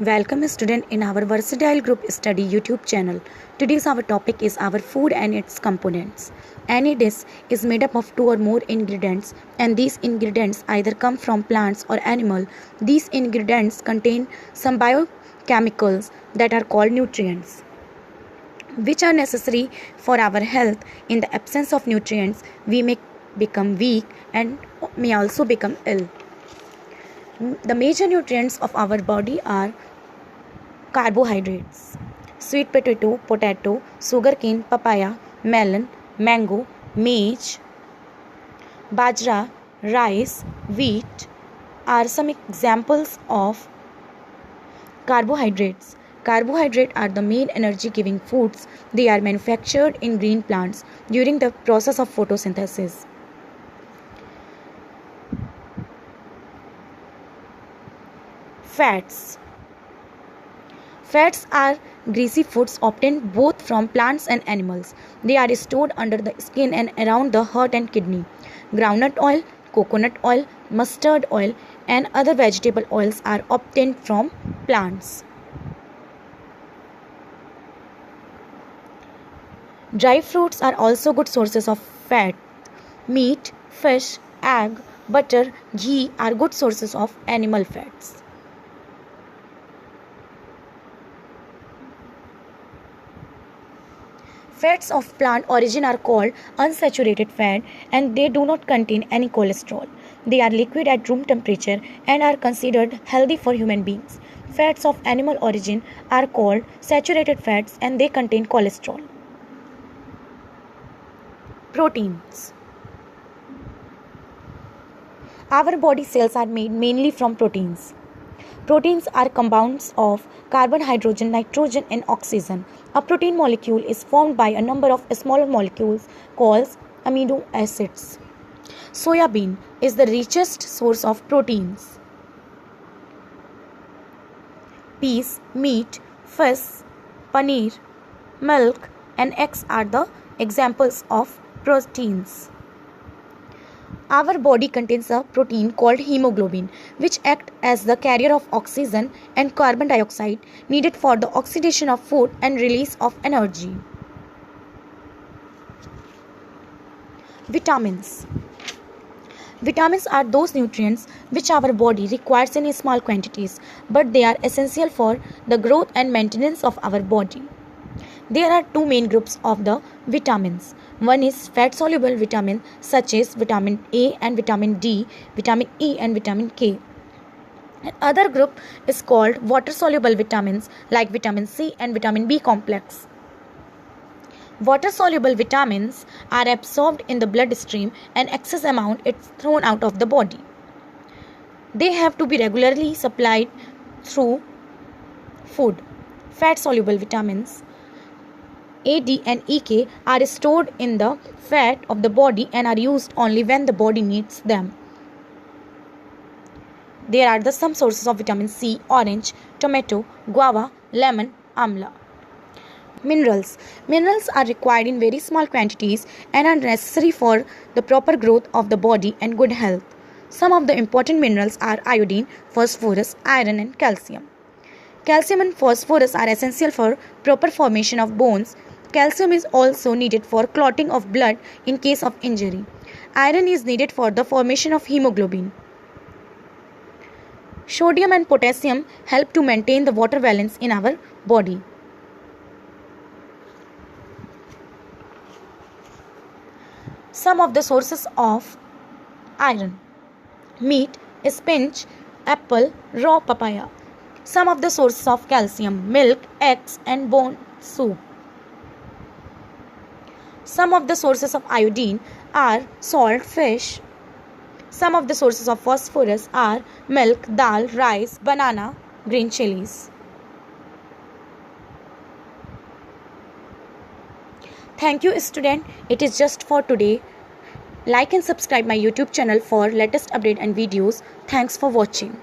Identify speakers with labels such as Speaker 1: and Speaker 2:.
Speaker 1: Welcome student in our versatile group study YouTube channel. Today's our topic is our food and its components. Any dish is made up of two or more ingredients and these ingredients either come from plants or animal. These ingredients contain some biochemicals that are called nutrients which are necessary for our health. In the absence of nutrients, we may become weak and may also become ill. The major nutrients of our body are carbohydrates: sweet potato, sugarcane, papaya, melon, mango, maize, bajra, rice, wheat are some examples of carbohydrates. Carbohydrates are the main energy-giving foods. They are manufactured in green plants during the process of photosynthesis. Fats. Fats are greasy foods obtained both from plants and animals. They are stored under the skin and around the heart and kidney. Groundnut oil, coconut oil, mustard oil, and other vegetable oils are obtained from plants. Dry fruits are also good sources of fat. Meat, fish, egg, butter, ghee are good sources of animal fats. Fats of plant origin are called unsaturated fat and they do not contain any cholesterol. They are liquid at room temperature and are considered healthy for human beings. Fats of animal origin are called saturated fats and they contain cholesterol. Proteins. Our body cells are made mainly from proteins. Proteins are compounds of carbon, hydrogen, nitrogen, and oxygen. A protein molecule is formed by a number of smaller molecules called amino acids. Soya bean is the richest source of proteins. Peas, meat, fish, paneer, milk, and eggs are the examples of proteins. Our body contains a protein called hemoglobin, which acts as the carrier of oxygen and carbon dioxide needed for the oxidation of food and release of energy. Vitamins. Vitamins are those nutrients which our body requires in small quantities, but they are essential for the growth and maintenance of our body. There are two main groups of the vitamins. One is fat-soluble vitamin such as vitamin A and vitamin D, vitamin E and vitamin K. Another group is called water-soluble vitamins like vitamin C and vitamin B complex. Water-soluble vitamins are absorbed in the bloodstream and excess amount is thrown out of the body. They have to be regularly supplied through food. Fat-soluble vitamins A, D and EK are stored in the fat of the body and are used only when the body needs them. There are some sources of vitamin C: orange, tomato, guava, lemon, amla. Minerals. Minerals are required in very small quantities and are necessary for the proper growth of the body and good health. Some of the important minerals are iodine, phosphorus, iron and calcium. Calcium and phosphorus are essential for proper formation of bones. Calcium is also needed for clotting of blood in case of injury. Iron is needed for the formation of hemoglobin. Sodium and potassium help to maintain the water balance in our body. Some of the sources of iron: meat, spinach, apple, raw papaya. Some of the sources of calcium: milk, eggs and bone soup. Some of the sources of iodine are salt, fish. Some of the sources of phosphorus are milk, dal, rice, banana, green chilies. Thank you student. It is just for today. Like and subscribe my YouTube channel for latest update and videos. Thanks for watching.